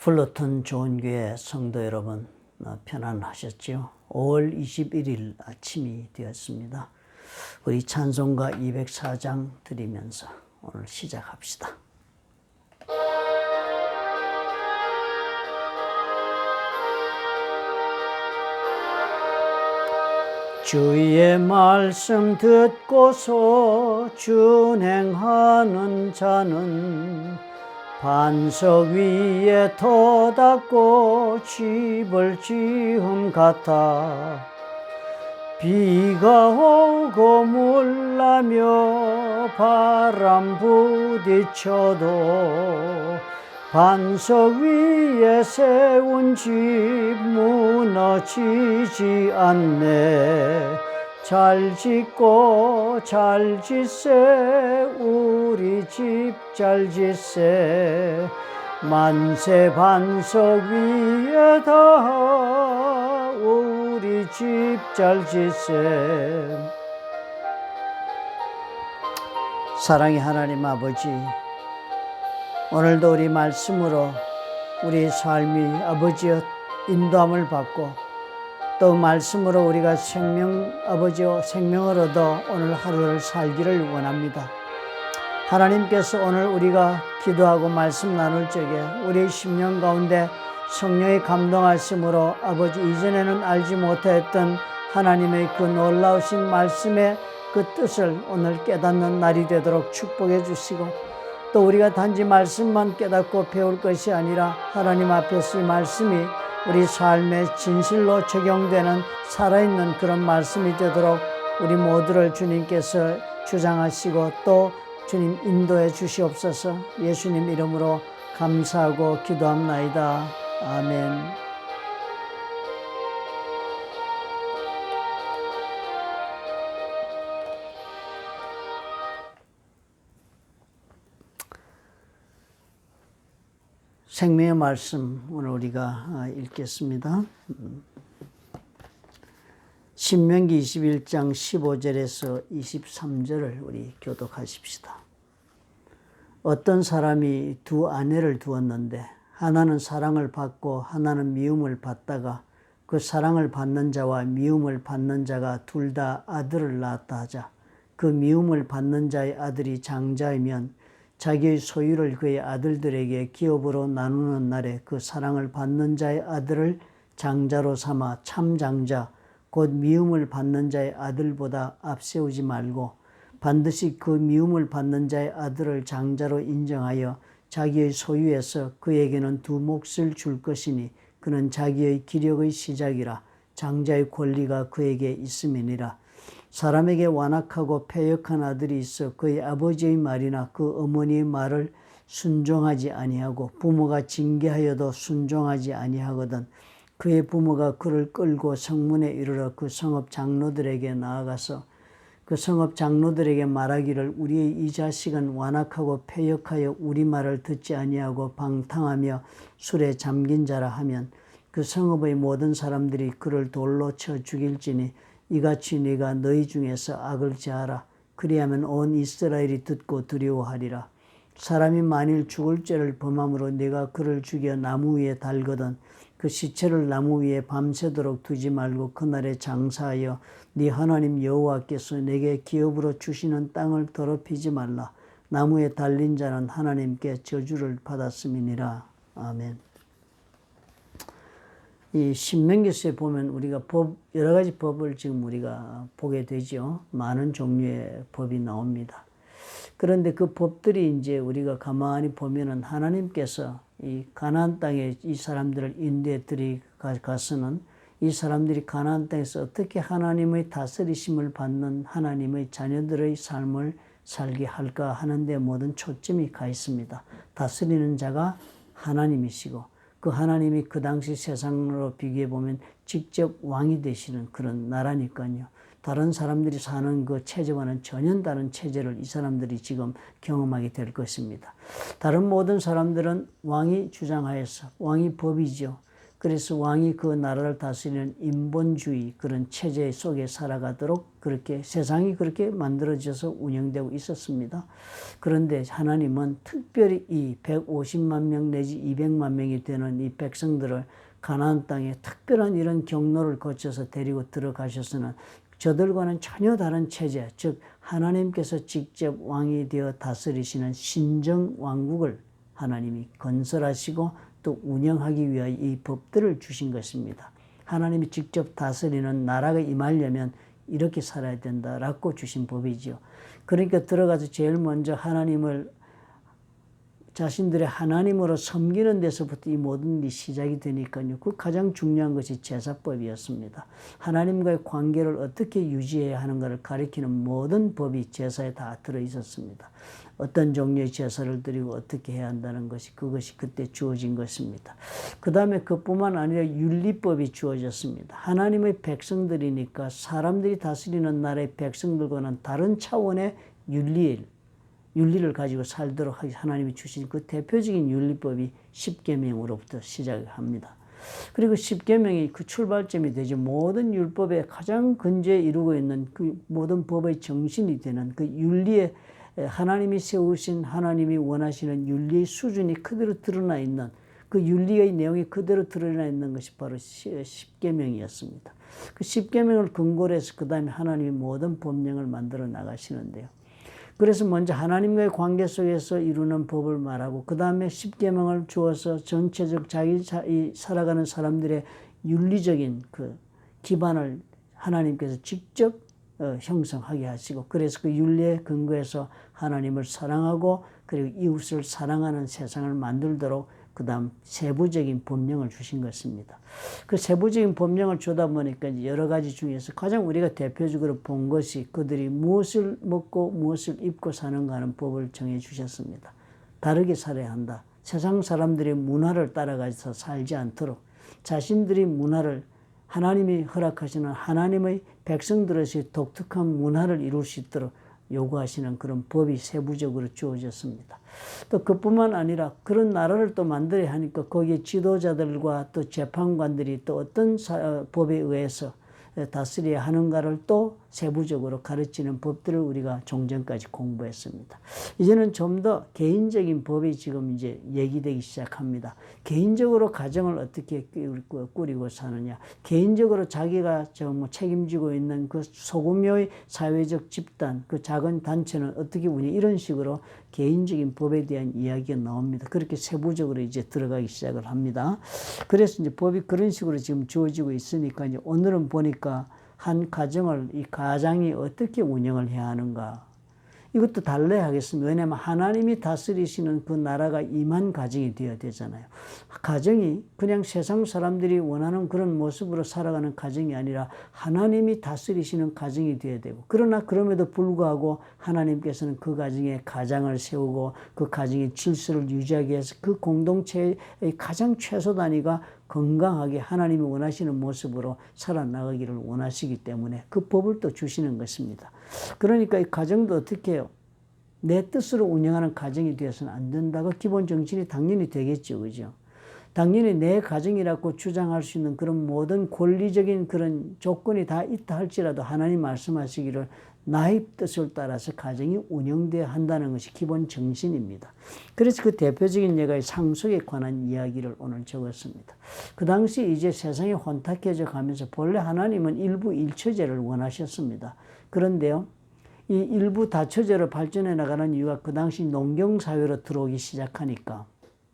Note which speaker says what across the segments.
Speaker 1: 플러튼 좋은교회 성도 여러분, 편안하셨지요? 5월 21일 아침이 되었습니다. 우리 찬송가 204장 드리면서 오늘 시작합시다. 주의 말씀 듣고서 준행하는 자는 반석 위에 터닫고 집을 지음 같아. 비가 오고 물나며 바람 부딪혀도 반석 위에 세운 집 무너지지 않네. 잘 짓고 잘 짓세 우리 집 잘 짓세. 만세 반석 위에다 우리 집 잘 짓세. 사랑의 하나님 아버지, 오늘도 우리 말씀으로 우리 삶이 아버지여 인도함을 받고 또 말씀으로 우리가 아버지여 생명을 얻어 오늘 하루를 살기를 원합니다. 하나님께서 오늘 우리가 기도하고 말씀 나눌 적에 우리의 심령 가운데 성령의 감동하심으로 아버지 이전에는 알지 못했던 하나님의 그 놀라우신 말씀의 그 뜻을 오늘 깨닫는 날이 되도록 축복해 주시고, 또 우리가 단지 말씀만 깨닫고 배울 것이 아니라 하나님 앞에서 이 말씀이 우리 삶의 진실로 적용되는 살아있는 그런 말씀이 되도록 우리 모두를 주님께서 주장하시고 또 주님 인도해 주시옵소서. 예수님 이름으로 감사하고 기도합나이다. 아멘. 생명의 말씀 오늘 우리가 읽겠습니다. 신명기 21장 15절에서 23절을 우리 교독하십시다. 어떤 사람이 두 아내를 두었는데 하나는 사랑을 받고 하나는 미움을 받다가 그 사랑을 받는 자와 미움을 받는 자가 둘 다 아들을 낳았다 하자. 그 미움을 받는 자의 아들이 장자이면 자기의 소유를 그의 아들들에게 기업으로 나누는 날에 그 사랑을 받는 자의 아들을 장자로 삼아 참 장자 곧 미움을 받는 자의 아들보다 앞세우지 말고 반드시 그 미움을 받는 자의 아들을 장자로 인정하여 자기의 소유에서 그에게는 두 몫을 줄 것이니 그는 자기의 기력의 시작이라. 장자의 권리가 그에게 있음이니라. 사람에게 완악하고 패역한 아들이 있어 그의 아버지의 말이나 그 어머니의 말을 순종하지 아니하고 부모가 징계하여도 순종하지 아니하거든 그의 부모가 그를 끌고 성문에 이르러 그 성읍 장로들에게 나아가서 그 성읍 장로들에게 말하기를 우리의 이 자식은 완악하고 패역하여 우리 말을 듣지 아니하고 방탕하며 술에 잠긴 자라 하면 그 성읍의 모든 사람들이 그를 돌로 쳐 죽일지니 이같이 네가 너희 중에서 악을 제하라. 그리하면 온 이스라엘이 듣고 두려워하리라. 사람이 만일 죽을 죄를 범함으로 네가 그를 죽여 나무 위에 달거든 그 시체를 나무 위에 밤새도록 두지 말고 그날에 장사하여 네 하나님 여호와께서 내게 기업으로 주시는 땅을 더럽히지 말라. 나무에 달린 자는 하나님께 저주를 받았음이니라. 아멘. 이 신명기서에 보면 우리가 여러 가지 법을 지금 우리가 보게 되죠. 많은 종류의 법이 나옵니다. 그런데 그 법들이 이제 우리가 가만히 보면은 하나님께서 이 가나안 땅에 이 사람들을 인도해 들이가서는 이 사람들이 가나안 땅에서 어떻게 하나님의 다스리심을 받는 하나님의 자녀들의 삶을 살게 할까 하는 데 모든 초점이 가 있습니다. 다스리는 자가 하나님이시고 그 하나님이 그 당시 세상으로 비교해 보면 직접 왕이 되시는 그런 나라니까요. 다른 사람들이 사는 그 체제와는 전혀 다른 체제를 이 사람들이 지금 경험하게 될 것입니다. 다른 모든 사람들은 왕이 주장하여서 왕이 법이죠. 그래서 왕이 그 나라를 다스리는 인본주의 그런 체제 속에 살아가도록 그렇게 세상이 그렇게 만들어져서 운영되고 있었습니다. 그런데 하나님은 특별히 이 150만 명 내지 200만 명이 되는 이 백성들을 가나안 땅에 특별한 이런 경로를 거쳐서 데리고 들어가셔서는 저들과는 전혀 다른 체제, 즉 하나님께서 직접 왕이 되어 다스리시는 신정 왕국을 하나님이 건설하시고 또 운영하기 위하여 이 법들을 주신 것입니다. 하나님이 직접 다스리는 나라가 임하려면 이렇게 살아야 된다라고 주신 법이지요. 그러니까 들어가서 제일 먼저 하나님을 자신들의 하나님으로 섬기는 데서부터 이 모든 일이 시작이 되니까요. 그 가장 중요한 것이 제사법이었습니다. 하나님과의 관계를 어떻게 유지해야 하는가를 가리키는 모든 법이 제사에 다 들어있었습니다. 어떤 종류의 제사를 드리고 어떻게 해야 한다는 것이 그것이 그때 주어진 것입니다. 그 다음에 그뿐만 아니라 윤리법이 주어졌습니다. 하나님의 백성들이니까 사람들이 다스리는 나라의 백성들과는 다른 차원의 윤리를 가지고 살도록 하나님이 주신 그 대표적인 윤리법이 십계명으로부터 시작을 합니다. 그리고 십계명이 그 출발점이 되죠. 모든 율법의 가장 근저에 이루고 있는 그 모든 법의 정신이 되는 그 윤리의 하나님이 세우신 하나님이 원하시는 윤리의 수준이 그대로 드러나 있는 그 윤리의 내용이 그대로 드러나 있는 것이 바로 십계명이었습니다. 그 십계명을 근거로 해서 그 다음에 하나님이 모든 법령을 만들어 나가시는데요. 그래서 먼저 하나님과의 관계 속에서 이루는 법을 말하고 그 다음에 십계명을 주어서 전체적 자기 살아가는 사람들의 윤리적인 그 기반을 하나님께서 직접 형성하게 하시고 그래서 그 윤리에 근거해서 하나님을 사랑하고 그리고 이웃을 사랑하는 세상을 만들도록 그 다음 세부적인 법령을 주신 것입니다. 그 세부적인 법령을 주다 보니까 여러 가지 중에서 가장 우리가 대표적으로 본 것이 그들이 무엇을 먹고 무엇을 입고 사는가 하는 법을 정해 주셨습니다. 다르게 살아야 한다. 세상 사람들의 문화를 따라가서 살지 않도록 자신들의 문화를 하나님이 허락하시는 하나님의 백성들의 독특한 문화를 이룰 수 있도록 요구하시는 그런 법이 세부적으로 주어졌습니다. 또 그뿐만 아니라 그런 나라를 또 만들어야 하니까 거기에 지도자들과 또 재판관들이 또 어떤 법에 의해서 다스려야 하는가를 또 세부적으로 가르치는 법들을 우리가 종전까지 공부했습니다. 이제는 좀 더 개인적인 법이 지금 이제 얘기되기 시작합니다. 개인적으로 가정을 어떻게 꾸리고 사느냐, 개인적으로 자기가 책임지고 있는 그 소규모의 사회적 집단, 그 작은 단체는 어떻게 운영, 이런 식으로 개인적인 법에 대한 이야기가 나옵니다. 그렇게 세부적으로 이제 들어가기 시작을 합니다. 그래서 이제 법이 그런 식으로 지금 주어지고 있으니까 이제 오늘은 보니까 한 가정을 이 가장이 어떻게 운영을 해야 하는가 이것도 달라야 하겠습니다. 왜냐하면 하나님이 다스리시는 그 나라가 임한 가정이 되어야 되잖아요. 가정이 그냥 세상 사람들이 원하는 그런 모습으로 살아가는 가정이 아니라 하나님이 다스리시는 가정이 되어야 되고 그러나 그럼에도 불구하고 하나님께서는 그 가정에 가장을 세우고 그 가정의 질서를 유지하기 위해서 그 공동체의 가장 최소 단위가 건강하게 하나님이 원하시는 모습으로 살아나가기를 원하시기 때문에 그 법을 또 주시는 것입니다. 그러니까 이 가정도 어떻게 해요? 내 뜻으로 운영하는 가정이 되어서는 안 된다고 기본 정신이 당연히 되겠죠. 그죠? 당연히 내 가정이라고 주장할 수 있는 그런 모든 권리적인 그런 조건이 다 있다 할지라도 하나님 말씀하시기를 나의 뜻을 따라서 가정이 운영되어야 한다는 것이 기본 정신입니다. 그래서 그 대표적인 예가 상속에 관한 이야기를 오늘 적었습니다. 그 당시 이제 세상이 혼탁해져 가면서 본래 하나님은 일부 일처제를 원하셨습니다. 그런데요, 이 일부 다처제로 발전해 나가는 이유가 그 당시 농경사회로 들어오기 시작하니까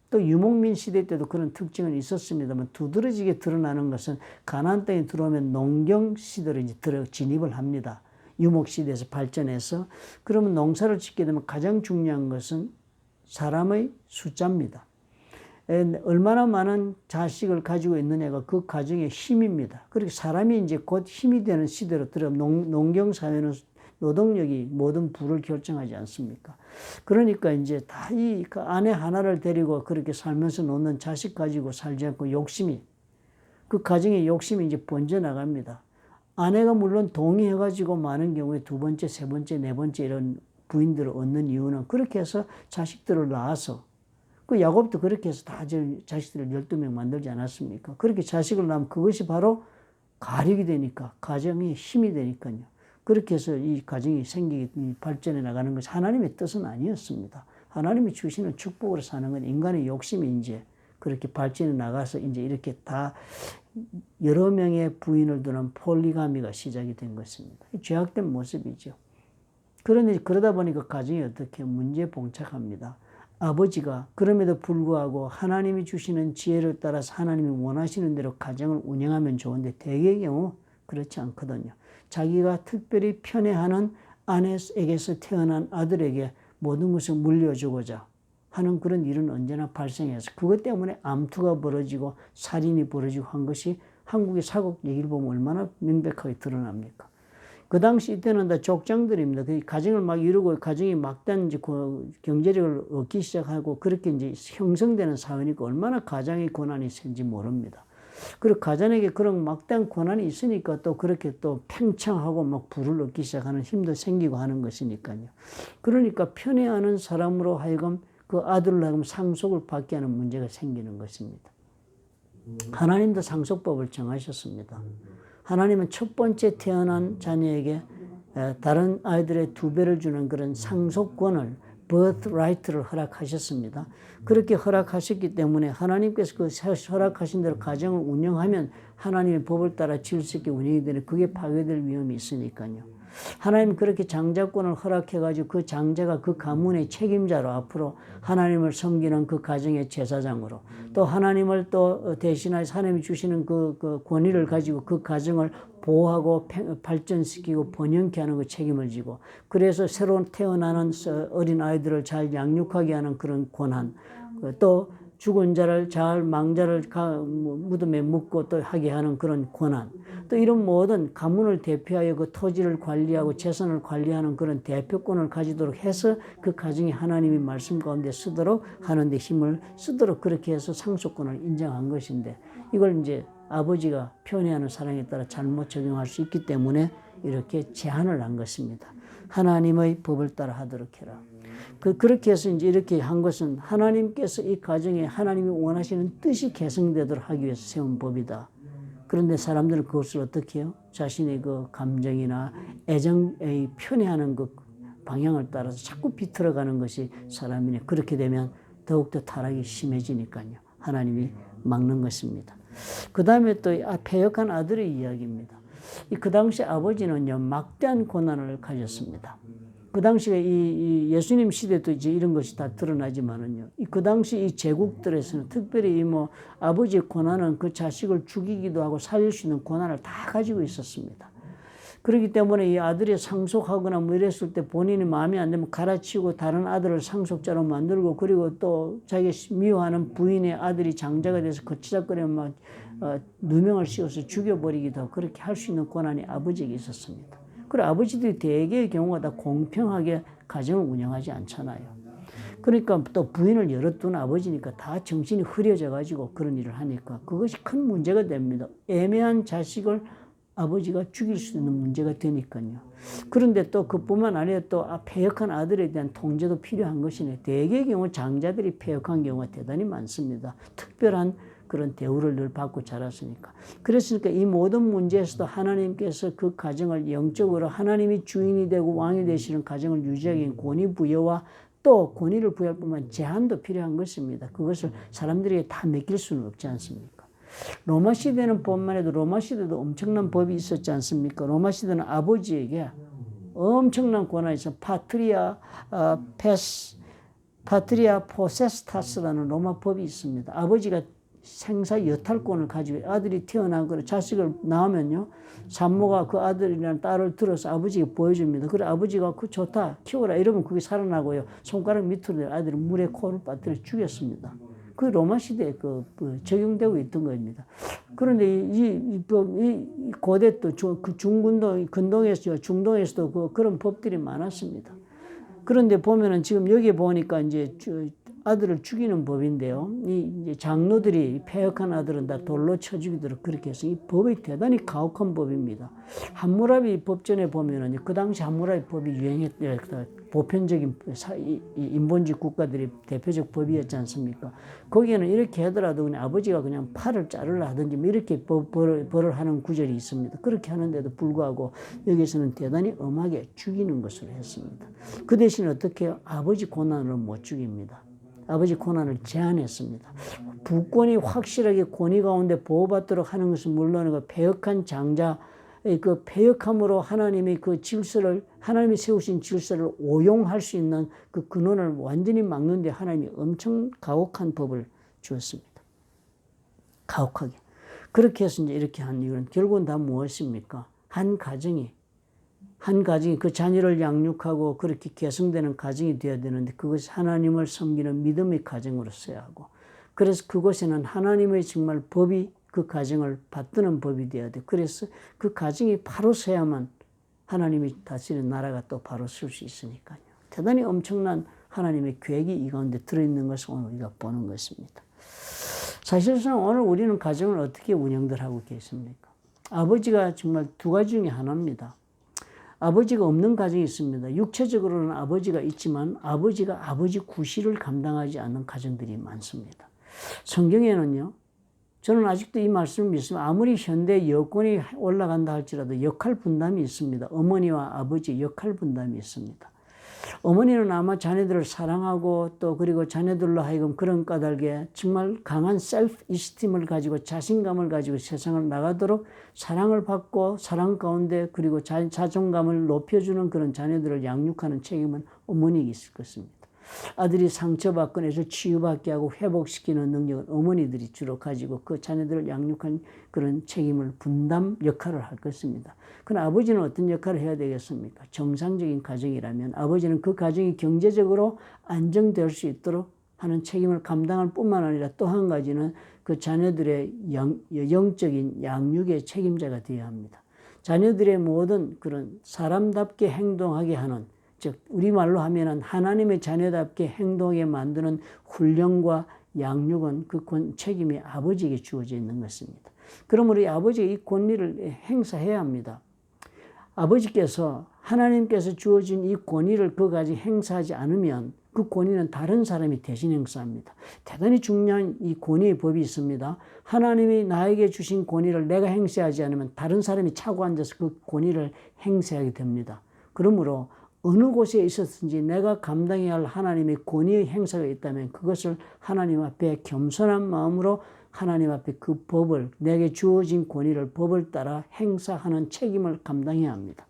Speaker 1: 또 유목민 시대 때도 그런 특징은 있었습니다만 두드러지게 드러나는 것은 가나안 땅에 들어오면 농경 시대로 이제 진입을 합니다. 유목시대에서 발전해서 그러면 농사를 짓게 되면 가장 중요한 것은 사람의 숫자입니다. 얼마나 많은 자식을 가지고 있느냐가 그 가정의 힘입니다. 그렇게 사람이 이제 곧 힘이 되는 시대로 들어가면 농경사회는 노동력이 모든 부를 결정하지 않습니까? 그러니까 이제 다 이 아내 하나를 데리고 그렇게 살면서 놓는 자식 가지고 살지 않고 욕심이, 그 가정의 욕심이 이제 번져나갑니다. 아내가 물론 동의해가지고 많은 경우에 두 번째, 세 번째, 네 번째 이런 부인들을 얻는 이유는 그렇게 해서 자식들을 낳아서 그 야곱도 그렇게 해서 다 자식들을 12명 만들지 않았습니까? 그렇게 자식을 낳으면 그것이 바로 가력이 되니까, 가정이 힘이 되니까요. 그렇게 해서 이 가정이 생기게 발전해 나가는 것이 하나님의 뜻은 아니었습니다. 하나님이 주시는 축복으로 사는 건 인간의 욕심이 이제 그렇게 발전해 나가서 이제 이렇게 다 여러 명의 부인을 두는 폴리가미가 시작이 된 것입니다. 죄악된 모습이죠. 그런데 그러다 보니까 가정이 어떻게 문제에 봉착합니다. 아버지가 그럼에도 불구하고 하나님이 주시는 지혜를 따라서 하나님이 원하시는 대로 가정을 운영하면 좋은데 대개의 경우 그렇지 않거든요. 자기가 특별히 편애하는 아내에게서 태어난 아들에게 모든 것을 물려주고자 하는 그런 일은 언제나 발생해서 그것 때문에 암투가 벌어지고 살인이 벌어지고 한 것이 한국의 사국 얘기를 보면 얼마나 명백하게 드러납니까? 그 당시 이때는 다 족장들입니다. 그 가정을 막 이루고 가정이 막단 이제 경제력을 얻기 시작하고 그렇게 이제 형성되는 사회니까 얼마나 가장의 권한이 센지 모릅니다. 그리고 가장에게 그런 막대한 권한이 있으니까 또 그렇게 또 팽창하고 막 부를 얻기 시작하는 힘도 생기고 하는 것이니까요. 그러니까 편애하는 사람으로 하여금 그 아들로 하여금 상속을 받게 하는 문제가 생기는 것입니다. 하나님도 상속법을 정하셨습니다. 하나님은 첫 번째 태어난 자녀에게 다른 아이들의 2배를 주는 그런 상속권을 birthright를 허락하셨습니다. 그렇게 허락하셨기 때문에 하나님께서 그 허락하신 대로 가정을 운영하면 하나님의 법을 따라 질서있게 운영이 되는 그게 파괴될 위험이 있으니까요. 하나님은 그렇게 장자권을 허락해가지고 그 장자가 그 가문의 책임자로 앞으로 하나님을 섬기는 그 가정의 제사장으로 또 하나님을 또 대신해서 하나님이 주시는 그 권위를 가지고 그 가정을 보호하고 발전시키고 번영케 하는 그 책임을 지고 그래서 새로 태어나는 어린 아이들을 잘 양육하게 하는 그런 권한 또 죽은 자를 잘 망자를 무덤에 묻고 또 하게 하는 그런 권한 또 이런 모든 가문을 대표하여 그 토지를 관리하고 재산을 관리하는 그런 대표권을 가지도록 해서 그 가정이 하나님의 말씀 가운데 쓰도록 하는 데 힘을 쓰도록 그렇게 해서 상속권을 인정한 것인데 이걸 이제 아버지가 편애하는 사랑에 따라 잘못 적용할 수 있기 때문에 이렇게 제한을 한 것입니다. 하나님의 법을 따라 하도록 해라. 그렇게 해서 이제 이렇게 한 것은 하나님께서 이 가정에 하나님이 원하시는 뜻이 개성되도록 하기 위해서 세운 법이다. 그런데 사람들은 그것을 어떻게 해요? 자신의 그 감정이나 애정에 편애하는 그 방향을 따라서 자꾸 비틀어가는 것이 사람이네. 그렇게 되면 더욱더 타락이 심해지니까요. 하나님이 막는 것입니다. 그 다음에 또 패역한 아들의 이야기입니다. 그 당시 아버지는요, 막대한 고난을 가졌습니다. 그 당시에 이 예수님 시대도 이제 이런 것이 다 드러나지만은요. 그 당시 이 제국들에서는 특별히 이 뭐 아버지의 고난은 그 자식을 죽이기도 하고 살릴 수 있는 고난을 다 가지고 있었습니다. 그렇기 때문에 이 아들이 상속하거나 뭐 이랬을 때 본인이 마음에 안 되면 갈아치우고 다른 아들을 상속자로 만들고 그리고 또 자기가 미워하는 부인의 아들이 장자가 돼서 거치작거리면 막 누명을 씌워서 죽여버리기도 하고 그렇게 할 수 있는 권한이 아버지에게 있었습니다. 그리고 아버지들이 대개의 경우가 다 공평하게 가정을 운영하지 않잖아요. 그러니까 또 부인을 여러 둔 아버지니까 다 정신이 흐려져 가지고 그런 일을 하니까 그것이 큰 문제가 됩니다. 애매한 자식을 아버지가 죽일 수 있는 문제가 되니까요. 그런데 또 그뿐만 아니라 또 패역한 아들에 대한 통제도 필요한 것이네. 대개의 경우 장자들이 패역한 경우가 대단히 많습니다. 특별한 그런 대우를 늘 받고 자랐으니까. 그랬으니까 이 모든 문제에서도 하나님께서 그 가정을 영적으로 하나님이 주인이 되고 왕이 되시는 가정을 유지하기 위한 권위 부여와 또 권위를 부여할 뿐만 제한도 필요한 것입니다. 그것을 사람들에게 다 맡길 수는 없지 않습니까? 로마 시대는 뿐만 해도 로마 시대도 엄청난 법이 있었지 않습니까? 로마 시대는 아버지에게 엄청난 권한이 있어 파트리아 포세스타스라는 로마 법이 있습니다. 아버지가 생사 여탈권을 가지고 아들이 태어나고 자식을 낳으면요 산모가 그 아들이나 딸을 들어서 아버지에게 보여줍니다. 그래 아버지가 그 좋다 키워라 이러면 그게 살아나고요 손가락 밑으로 아들을 물에 코를 빠뜨려 죽였습니다. 그 로마 시대에 적용되고 있던 겁니다. 그런데 이 고대 또 그 중동에서도 그런 법들이 많았습니다. 그런데 보면은 지금 여기 보니까 이제 아들을 죽이는 법인데요. 이제 장로들이 패역한 아들은 다 돌로 쳐 죽이도록 그렇게 해서 이 법이 대단히 가혹한 법입니다. 함무라비 법전에 보면은 그 당시 함무라비 법이 유행했던 보편적인 인본주의 국가들이 대표적 법이었지 않습니까? 거기에는 이렇게 하더라도 그냥 아버지가 그냥 팔을 자르려 하든지 뭐 이렇게 벌을 하는 구절이 있습니다. 그렇게 하는데도 불구하고 여기서는 대단히 엄하게 죽이는 것으로 했습니다. 그 대신 어떻게 해요? 아버지 고난으로 못 죽입니다. 아버지 고난을 제한했습니다. 부권이 확실하게 권위 가운데 보호받도록 하는 것은 물론 그 패역한 장자, 그 패역함으로 하나님의 그 질서를, 하나님이 세우신 질서를 오용할 수 있는 그 근원을 완전히 막는데 하나님이 엄청 가혹한 법을 주었습니다. 가혹하게. 그렇게 해서 이제 이렇게 한 이유는 결국은 다 무엇입니까? 한 가정이 그 자녀를 양육하고 그렇게 개성되는 가정이 되어야 되는데 그것이 하나님을 섬기는 믿음의 가정으로서야 하고, 그래서 그곳에는 하나님의 정말 법이 그 가정을 받드는 법이 되어야 돼. 그래서 그 가정이 바로 서야만 하나님이 다스리는 나라가 또 바로 설 수 있으니까요. 대단히 엄청난 하나님의 계획이 이 가운데 들어있는 것을 오늘 우리가 보는 것입니다. 사실상 오늘 우리는 가정을 어떻게 운영들 하고 계십니까? 아버지가 정말 두 가지 중에 하나입니다. 아버지가 없는 가정이 있습니다. 육체적으로는 아버지가 있지만 아버지가 아버지 구실을 감당하지 않는 가정들이 많습니다. 성경에는요, 저는 아직도 이 말씀을 믿습니다. 아무리 현대 여권이 올라간다 할지라도 역할 분담이 있습니다. 어머니와 아버지 역할 분담이 있습니다. 어머니는 아마 자녀들을 사랑하고 또 그리고 자녀들로 하여금 그런 까닭에 정말 강한 셀프 이스팀을 가지고 자신감을 가지고 세상을 나가도록 사랑을 받고 사랑 가운데 그리고 자존감을 높여주는 그런 자녀들을 양육하는 책임은 어머니에게 있을 것입니다. 아들이 상처받고 해서 치유받게 하고 회복시키는 능력은 어머니들이 주로 가지고 그 자녀들을 양육한 그런 책임을 분담 역할을 할 것입니다. 그럼 아버지는 어떤 역할을 해야 되겠습니까? 정상적인 가정이라면 아버지는 그 가정이 경제적으로 안정될 수 있도록 하는 책임을 감당할 뿐만 아니라 또 한 가지는 그 자녀들의 영적인 양육의 책임자가 되어야 합니다. 자녀들의 모든 그런 사람답게 행동하게 하는, 즉 우리말로 하면은 하나님의 자녀답게 행동하게 만드는 훈련과 양육은 그 책임이 아버지에게 주어져 있는 것입니다. 그러므로 이 아버지가 이 권리를 행사해야 합니다. 아버지께서 하나님께서 주어진 이 권위를 그까지 행사하지 않으면 그 권위는 다른 사람이 대신 행사합니다. 대단히 중요한 이 권위의 법이 있습니다. 하나님이 나에게 주신 권위를 내가 행사하지 않으면 다른 사람이 차고 앉아서 그 권위를 행사하게 됩니다. 그러므로 어느 곳에 있었든지 내가 감당해야 할 하나님의 권위의 행사가 있다면 그것을 하나님 앞에 겸손한 마음으로 하나님 앞에 그 법을, 내게 주어진 권위를 법을 따라 행사하는 책임을 감당해야 합니다.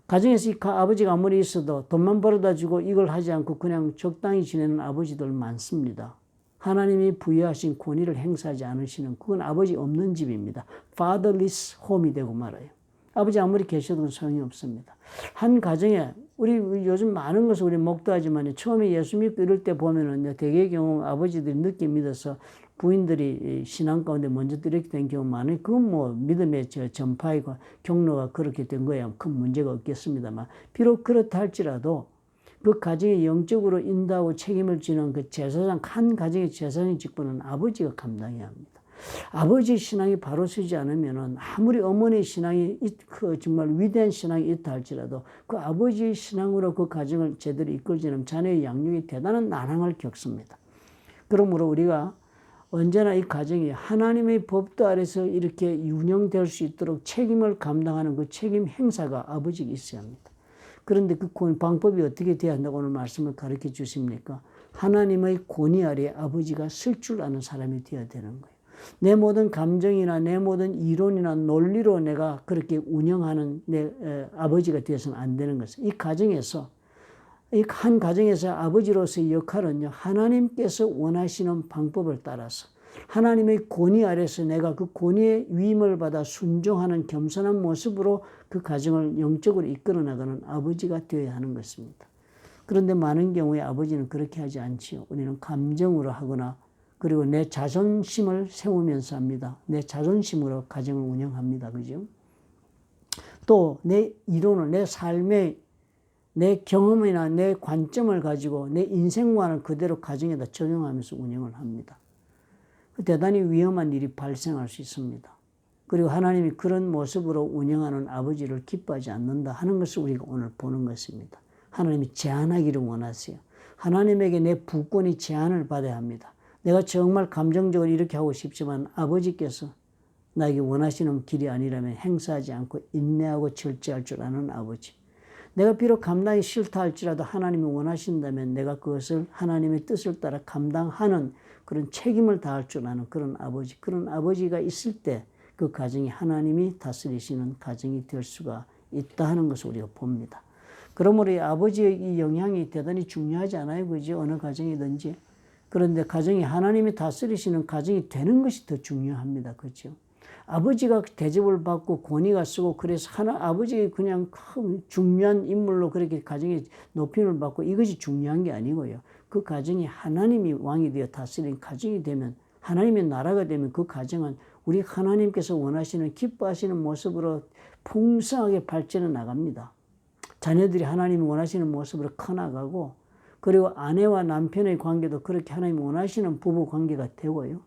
Speaker 1: 가정에서 아버지가 아무리 있어도 돈만 벌어다 주고 이걸 하지 않고 그냥 적당히 지내는 아버지들 많습니다. 하나님이 부여하신 권위를 행사하지 않으시는, 그건 아버지 없는 집입니다. fatherless home이 되고 말아요. 아버지 아무리 계셔도 소용이 없습니다. 한 가정에 우리 요즘 많은 것을 우리 목도하지만 처음에 예수 믿고 이럴 때 보면은 대개의 경우 아버지들이 늦게 믿어서 부인들이 신앙 가운데 먼저 이렇게 된 경우 많아요. 그건 뭐 믿음의 전파의 경로가 그렇게 된 거야 큰 문제가 없겠습니다만, 비록 그렇다 할지라도 그 가정에 영적으로 인도하고 책임을 지는 그 제사장, 한 가정의 제사장의 직분은 아버지가 감당해야 합니다. 아버지 신앙이 바로 서지 않으면은 아무리 어머니 신앙이 정말 위대한 신앙이 있다 할지라도 그 아버지의 신앙으로 그 가정을 제대로 이끌지는 자녀의 양육이 대단한 난항을 겪습니다. 그러므로 우리가 언제나 이 가정이 하나님의 법도 아래서 이렇게 운영될 수 있도록 책임을 감당하는 그 책임 행사가 아버지에게 있어야 합니다. 그런데 그 방법이 어떻게 돼야 한다고 오늘 말씀을 가르쳐 주십니까? 하나님의 권위 아래 아버지가 쓸 줄 아는 사람이 되어야 되는 거예요. 내 모든 감정이나 내 모든 이론이나 논리로 내가 그렇게 운영하는 내 아버지가 되어서는 안 되는 것은, 이 가정에서, 이 한 가정에서 아버지로서의 역할은요, 하나님께서 원하시는 방법을 따라서 하나님의 권위 아래서 내가 그 권위의 위임을 받아 순종하는 겸손한 모습으로 그 가정을 영적으로 이끌어 나가는 아버지가 되어야 하는 것입니다. 그런데 많은 경우에 아버지는 그렇게 하지 않지요. 우리는 감정으로 하거나 그리고 내 자존심을 세우면서 합니다. 내 자존심으로 가정을 운영합니다. 그죠? 또 내 이론을, 내 삶의 내 경험이나 내 관점을 가지고 내 인생관을 그대로 가정에다 적용하면서 운영을 합니다. 대단히 위험한 일이 발생할 수 있습니다. 그리고 하나님이 그런 모습으로 운영하는 아버지를 기뻐하지 않는다 하는 것을 우리가 오늘 보는 것입니다. 하나님이 제한하기를 원하세요. 하나님에게 내 부권이 제한을 받아야 합니다. 내가 정말 감정적으로 이렇게 하고 싶지만 아버지께서 나에게 원하시는 길이 아니라면 행사하지 않고 인내하고 절제할 줄 아는 아버지. 내가 비록 감당이 싫다 할지라도 하나님이 원하신다면 내가 그것을 하나님의 뜻을 따라 감당하는 그런 책임을 다할 줄 아는 그런 아버지. 그런 아버지가 있을 때 그 가정이 하나님이 다스리시는 가정이 될 수가 있다 하는 것을 우리가 봅니다. 그러므로 이 아버지의 이 영향이 대단히 중요하지 않아요? 그죠? 어느 가정이든지. 그런데 가정이 하나님이 다스리시는 가정이 되는 것이 더 중요합니다. 그렇죠? 아버지가 대접을 받고 권위가 쓰고 그래서 아버지 그냥 큰 중요한 인물로 그렇게 가정에 높임을 받고 이것이 중요한 게 아니고요. 그 가정이 하나님이 왕이 되어 다스리는 가정이 되면 하나님의 나라가 되면 그 가정은 우리 하나님께서 원하시는 기뻐하시는 모습으로 풍성하게 발전해 나갑니다. 자녀들이 하나님이 원하시는 모습으로 커나가고 그리고 아내와 남편의 관계도 그렇게 하나님이 원하시는 부부 관계가 되고요.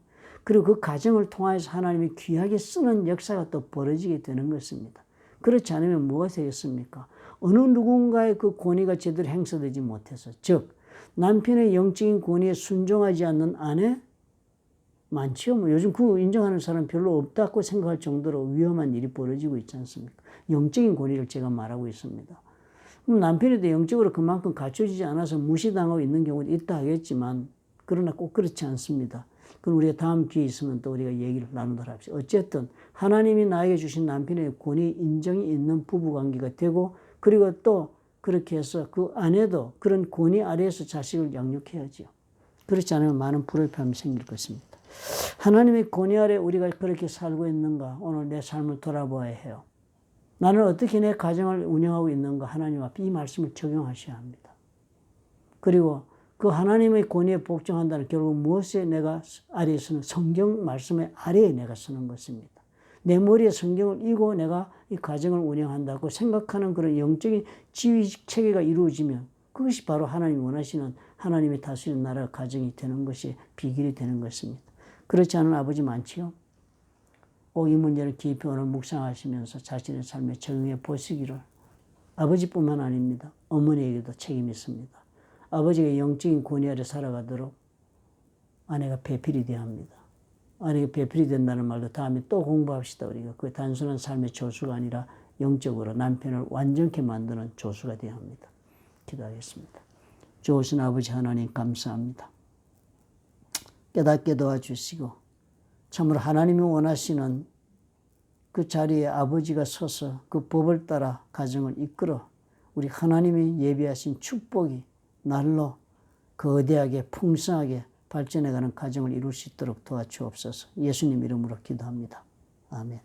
Speaker 1: 그리고 그 가정을 통해서 하나님이 귀하게 쓰는 역사가 또 벌어지게 되는 것입니다. 그렇지 않으면 뭐가 되겠습니까? 어느 누군가의 그 권위가 제대로 행사되지 못해서 즉 남편의 영적인 권위에 순종하지 않는 아내 많지요. 뭐 요즘 그 인정하는 사람 별로 없다고 생각할 정도로 위험한 일이 벌어지고 있지 않습니까? 영적인 권위를 제가 말하고 있습니다. 그럼 남편에도 영적으로 그만큼 갖춰지지 않아서 무시당하고 있는 경우도 있다 하겠지만 그러나 꼭 그렇지 않습니다. 그럼 우리가 다음 기회 있으면 또 우리가 얘기를 나누도록 합시다. 어쨌든 하나님이 나에게 주신 남편의 권위 인정이 있는 부부관계가 되고 그리고 또 그렇게 해서 그 아내도 그런 권위 아래에서 자식을 양육해야죠. 그렇지 않으면 많은 불협화음이 생길 것입니다. 하나님의 권위 아래 우리가 그렇게 살고 있는가 오늘 내 삶을 돌아보아야 해요. 나는 어떻게 내 가정을 운영하고 있는가 하나님 앞에 이 말씀을 적용하셔야 합니다. 그리고 그 하나님의 권위에 복종한다는 결국 무엇에 내가 아래에 서는 성경 말씀의 아래에 내가 서는 것입니다. 내 머리에 성경을 이고 내가 이 가정을 운영한다고 생각하는 그런 영적인 지휘 체계가 이루어지면 그것이 바로 하나님이 원하시는 하나님의 다스리는 나라 가정이 되는 것이 비결이 되는 것입니다. 그렇지 않은 아버지 많지요? 꼭 이 문제를 깊이 오늘 묵상하시면서 자신의 삶에 적용해 보시기를 아버지뿐만 아닙니다. 어머니에게도 책임이 있습니다. 아버지가 영적인 권위 아래 살아가도록 아내가 배필이 되어야 합니다. 아내가 배필이 된다는 말도 다음에 또 공부합시다. 우리가 그 단순한 삶의 조수가 아니라 영적으로 남편을 완전케 만드는 조수가 되어야 합니다. 기도하겠습니다. 좋으신 아버지 하나님 감사합니다. 깨닫게 도와주시고 참으로 하나님이 원하시는 그 자리에 아버지가 서서 그 법을 따라 가정을 이끌어 우리 하나님이 예비하신 축복이 날로 거대하게 풍성하게 발전해가는 가정을 이룰 수 있도록 도와주옵소서. 예수님 이름으로 기도합니다. 아멘.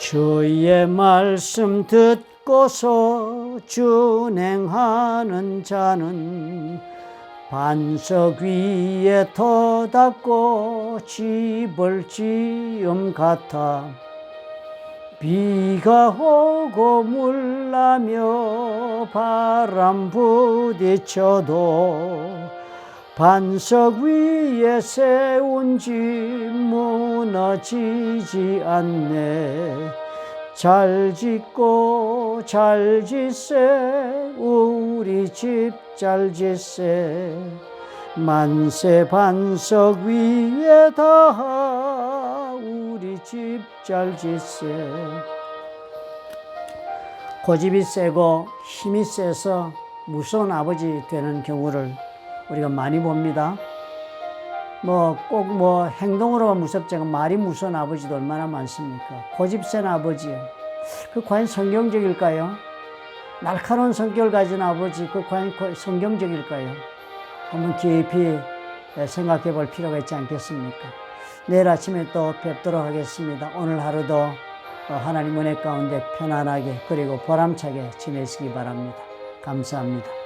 Speaker 1: 주의 말씀 듣고서 준행하는 자는 반석 위에 터닫고 집을 지음 같아 비가 오고 물나며 바람 부딪혀도 반석 위에 세운 집 무너지지 않네. 잘 짓고 잘 짓세 우리 집 잘 짓세 만세 반석 위에다 우리 집 잘 짓세. 고집이 세고 힘이 세서 무서운 아버지 되는 경우를 우리가 많이 봅니다. 꼭 행동으로만 무섭지 않고 말이 무서운 아버지도 얼마나 많습니까? 고집 센 아버지. 그 과연 성경적일까요? 날카로운 성격을 가진 아버지, 그 과연 성경적일까요? 한번 깊이 생각해 볼 필요가 있지 않겠습니까? 내일 아침에 또 뵙도록 하겠습니다. 오늘 하루도 하나님 은혜 가운데 편안하게 그리고 보람차게 지내시기 바랍니다. 감사합니다.